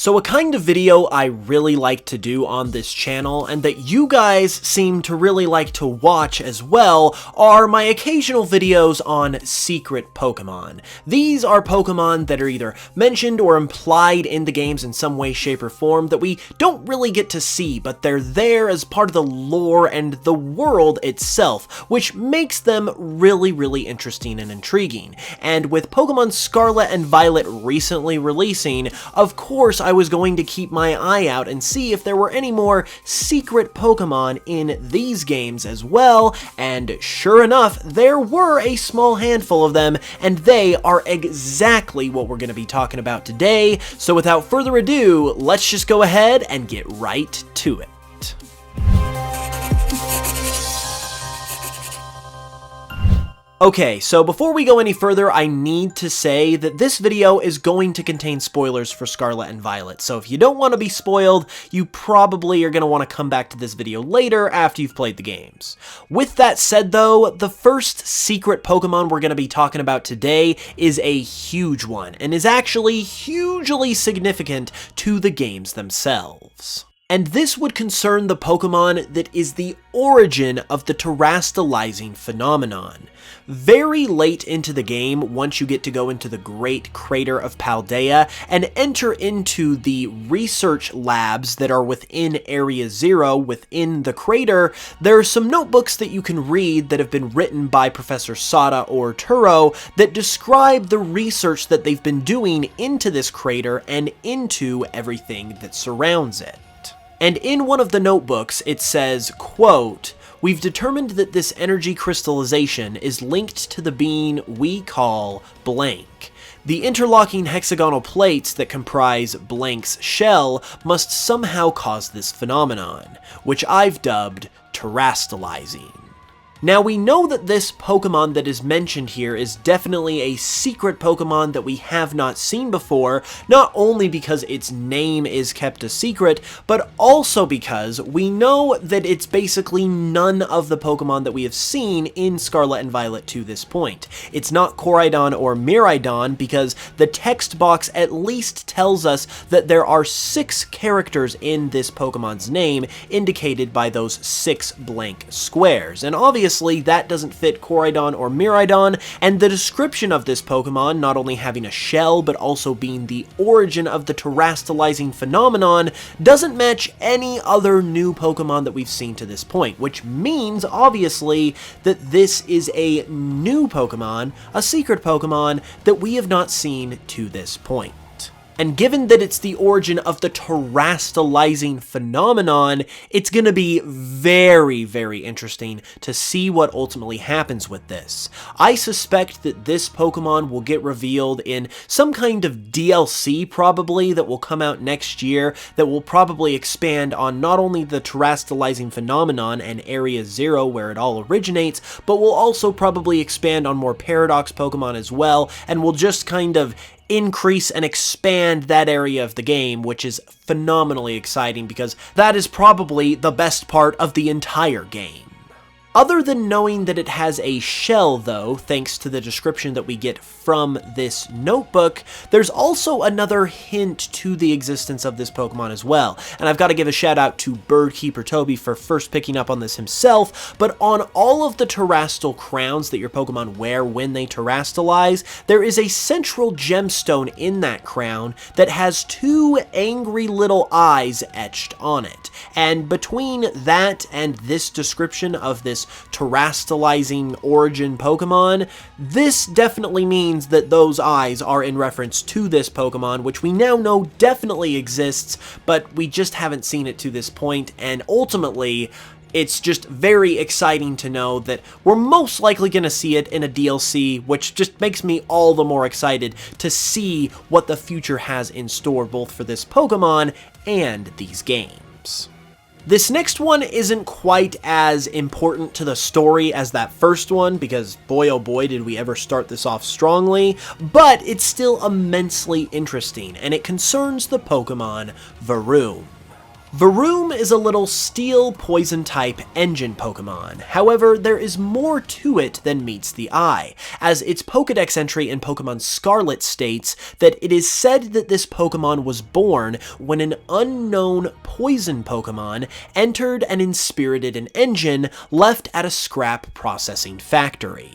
So a kind of video I really like to do on this channel, and that you guys seem to really like to watch as well, are my occasional videos on secret Pokemon. These are Pokemon that are either mentioned or implied in the games in some way, shape, or form that we don't really get to see, but they're there as part of the lore and the world itself, which makes them really interesting and intriguing. And with Pokemon Scarlet and Violet recently releasing, of course I was going to keep my eye out and see if there were any more secret Pokemon in these games as well, and sure enough, there were a small handful of them, and they are exactly what we're going to be talking about today. So without further ado, let's just go ahead and get right to it. Okay, so before we go any further, I need to say that this video is going to contain spoilers for Scarlet and Violet, so if you don't want to be spoiled, you probably are going to want to come back to this video later after you've played the games. With that said though, the first secret Pokemon we're going to be talking about today is a huge one, and is actually hugely significant to the games themselves. And this would concern the Pokemon that is the origin of the terastallizing phenomenon. Very late into the game, once you get to go into the Great Crater of Paldea and enter into the research labs that are within Area 0 within the crater, there are some notebooks that you can read that have been written by Professor Sada or Turo that describe the research that they've been doing into this crater and into everything that surrounds it. And in one of the notebooks, it says, quote, "We've determined that this energy crystallization is linked to the being we call blank. The interlocking hexagonal plates that comprise blank's shell must somehow cause this phenomenon, which I've dubbed terastallizing." Now we know that this Pokemon that is mentioned here is definitely a secret Pokemon that we have not seen before, not only because its name is kept a secret, but also because we know that it's basically none of the Pokemon that we have seen in Scarlet and Violet to this point. It's not Koraidon or Miraidon because the text box at least tells us that there are 6 characters in this Pokemon's name, indicated by those 6 blank squares, and obviously that doesn't fit Koraidon or Miraidon, and the description of this Pokemon not only having a shell but also being the origin of the terastallizing phenomenon doesn't match any other new Pokemon that we've seen to this point, which means obviously that this is a new Pokemon, a secret Pokemon that we have not seen to this point. And given that it's the origin of the terastallizing phenomenon, it's going to be very interesting to see what ultimately happens with this. I suspect that this Pokemon will get revealed in some kind of DLC probably that will come out next year that will probably expand on not only the terastallizing phenomenon and Area 0 where it all originates, but will also probably expand on more Paradox Pokemon as well, and will just kind of increase and expand that area of the game, which is phenomenally exciting because that is probably the best part of the entire game. Other than knowing that it has a shell though, thanks to the description that we get from this notebook, there's also another hint to the existence of this Pokemon as well. And I've got to give a shout out to Birdkeeper Toby for first picking up on this himself, but on all of the terastal crowns that your Pokemon wear when they terastallize, there is a central gemstone in that crown that has 2 angry little eyes etched on it. And between that and this description of this terastallizing origin Pokemon, this definitely means that those eyes are in reference to this Pokemon, which we now know definitely exists, but we just haven't seen it to this point, and ultimately, it's just very exciting to know that we're most likely going to see it in a DLC, which just makes me all the more excited to see what the future has in store both for this Pokemon and these games. This next one isn't quite as important to the story as that first one, because boy oh boy did we ever start this off strongly, but it's still immensely interesting, and it concerns the Pokemon Varoom. Varoom is a little steel poison type engine Pokemon. However, there is more to it than meets the eye, as its Pokedex entry in Pokemon Scarlet states that it is said that this Pokemon was born when an unknown poison Pokemon entered and inspirited an engine left at a scrap processing factory.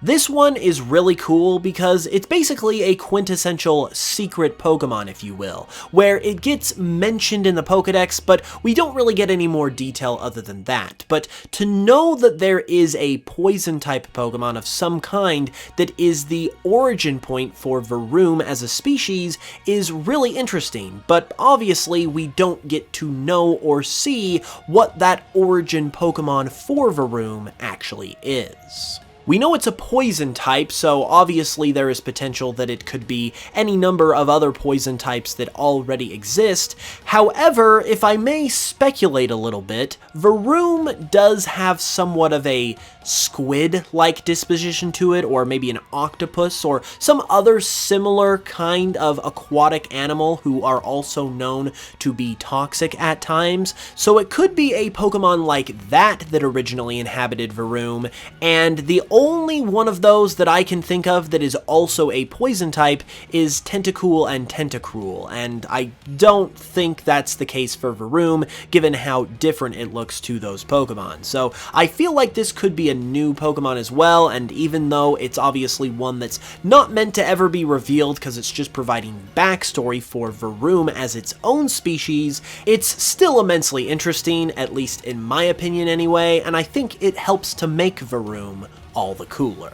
This one is really cool because it's basically a quintessential secret Pokemon, if you will, where it gets mentioned in the Pokedex, but we don't really get any more detail other than that. But to know that there is a poison-type Pokemon of some kind that is the origin point for Varoom as a species is really interesting, but obviously we don't get to know or see what that origin Pokemon for Varoom actually is. We know it's a poison type, so obviously there is potential that it could be any number of other poison types that already exist. However, if I may speculate a little bit, Varoom does have somewhat of a squid-like disposition to it, or maybe an octopus, or some other similar kind of aquatic animal who are also known to be toxic at times. So it could be a Pokemon like that that originally inhabited Varoom, and the only one of those that I can think of that is also a poison type is Tentacool and Tentacruel, and I don't think that's the case for Varoom, given how different it looks to those Pokemon. So I feel like this could be a new Pokemon as well, and even though it's obviously one that's not meant to ever be revealed because it's just providing backstory for Varoom as its own species, it's still immensely interesting, at least in my opinion anyway, and I think it helps to make Varoom all the cooler.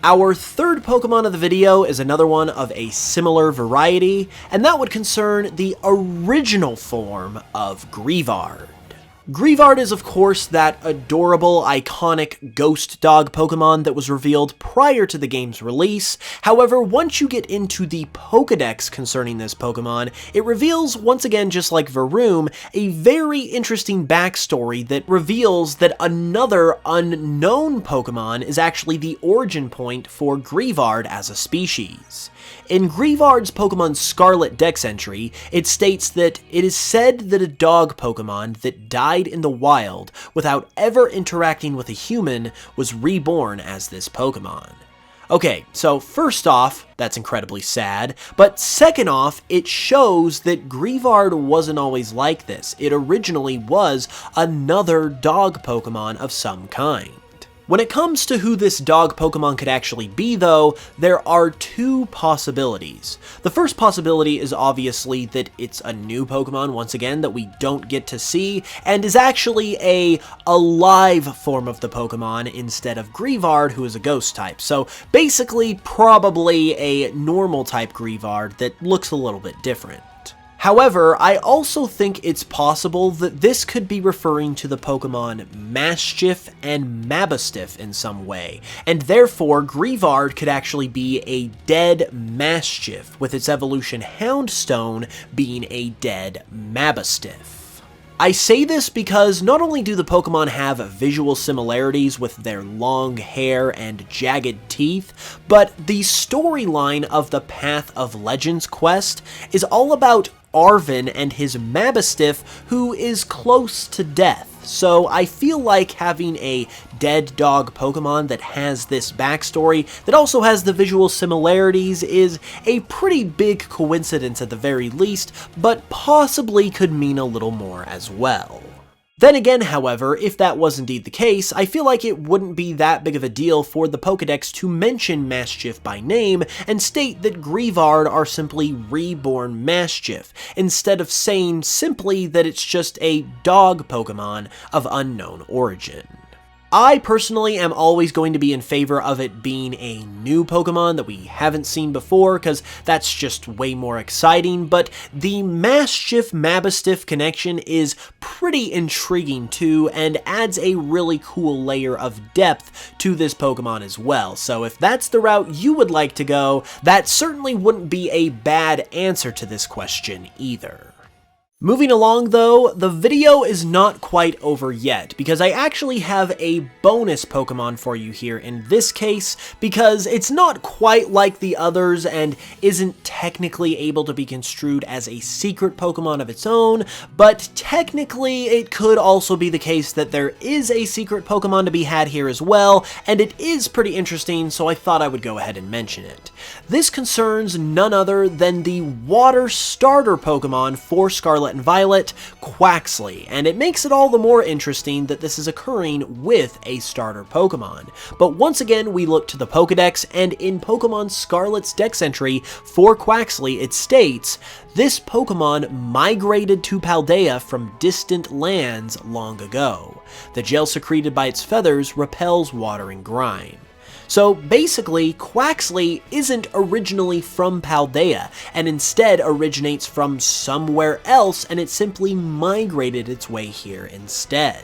Our third Pokemon of the video is another one of a similar variety, and that would concern the original form of Greavard. Greavard is, of course, that adorable, iconic ghost dog Pokemon that was revealed prior to the game's release. However, once you get into the Pokedex concerning this Pokemon, it reveals, once again just like Varoom, a very interesting backstory that reveals that another unknown Pokemon is actually the origin point for Greavard as a species. In Greavard's Pokemon Scarlet Dex entry, it states that it is said that a dog Pokemon that died in the wild without ever interacting with a human was reborn as this Pokemon. Okay, so first off, that's incredibly sad, but second off, it shows that Greavard wasn't always like this. It originally was another dog Pokemon of some kind. When it comes to who this dog Pokemon could actually be, though, there are two possibilities. The first possibility is obviously that it's a new Pokemon, once again, that we don't get to see, and is actually a alive form of the Pokemon instead of Greavard, who is a ghost type. So basically, probably a normal type Greavard that looks a little bit different. However, I also think it's possible that this could be referring to the Pokemon Maschiff and Mabastiff in some way, and therefore Greavard could actually be a dead Maschiff, with its evolution Houndstone being a dead Mabastiff. I say this because not only do the Pokemon have visual similarities with their long hair and jagged teeth, but the storyline of the Path of Legends quest is all about Arven and his Mabastiff, who is close to death. So I feel like having a dead dog Pokemon that has this backstory, that also has the visual similarities, is a pretty big coincidence at the very least, but possibly could mean a little more as well. Then again, however, if that was indeed the case, I feel like it wouldn't be that big of a deal for the Pokedex to mention Maschiff by name and state that Greavard are simply reborn Maschiff, instead of saying simply that it's just a dog Pokemon of unknown origin. I personally am always going to be in favor of it being a new Pokemon that we haven't seen before, because that's just way more exciting, but the Maschiff-Mabastiff connection is pretty intriguing too, and adds a really cool layer of depth to this Pokemon as well. So if that's the route you would like to go, that certainly wouldn't be a bad answer to this question either. Moving along though, the video is not quite over yet, because I actually have a bonus Pokemon for you here in this case, because it's not quite like the others and isn't technically able to be construed as a secret Pokemon of its own, but technically it could also be the case that there is a secret Pokemon to be had here as well, and it is pretty interesting, so I thought I would go ahead and mention it. This concerns none other than the water starter Pokemon for Scarlet and Violet, Quaxly, and it makes it all the more interesting that this is occurring with a starter Pokemon. But once again, we look to the Pokedex, and in Pokemon Scarlet's Dex entry for Quaxly, it states, "This Pokemon migrated to Paldea from distant lands long ago. The gel secreted by its feathers repels water and grime." So basically, Quaxly isn't originally from Paldea, and instead originates from somewhere else, and it simply migrated its way here instead.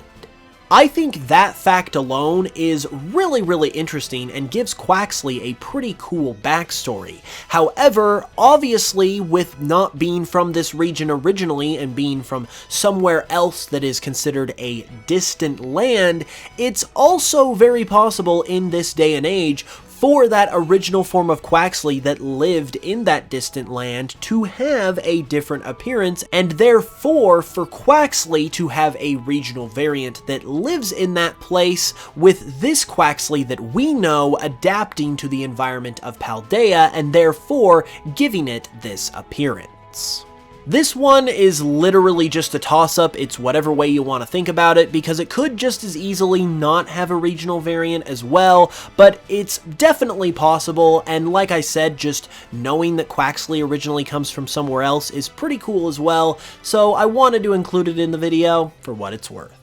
I think that fact alone is really interesting and gives Quaxly a pretty cool backstory. However, obviously, with not being from this region originally and being from somewhere else that is considered a distant land, it's also very possible in this day and age for that original form of Quaxly that lived in that distant land to have a different appearance, and therefore for Quaxly to have a regional variant that lives in that place, with this Quaxly that we know adapting to the environment of Paldea and therefore giving it this appearance. This one is literally just a toss-up, it's whatever way you want to think about it, because it could just as easily not have a regional variant as well, but it's definitely possible, and like I said, just knowing that Quaxly originally comes from somewhere else is pretty cool as well, so I wanted to include it in the video for what it's worth.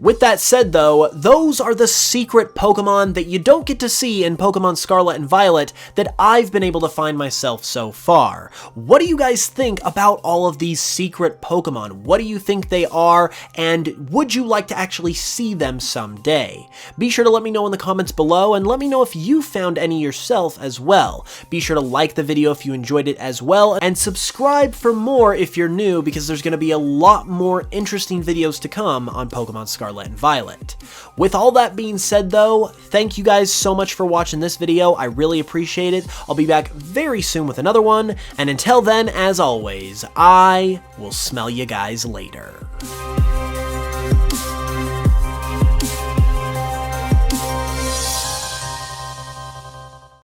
With that said though, those are the secret Pokemon that you don't get to see in Pokemon Scarlet and Violet that I've been able to find myself so far. What do you guys think about all of these secret Pokemon? What do you think they are, and would you like to actually see them someday? Be sure to let me know in the comments below, and let me know if you found any yourself as well. Be sure to like the video if you enjoyed it as well, and subscribe for more if you're new, because there's going to be a lot more interesting videos to come on Pokemon Scarlet and Violet. With all that being said though, thank you guys so much for watching this video, I really appreciate it. I'll be back very soon with another one, and until then, as always, I will smell you guys later.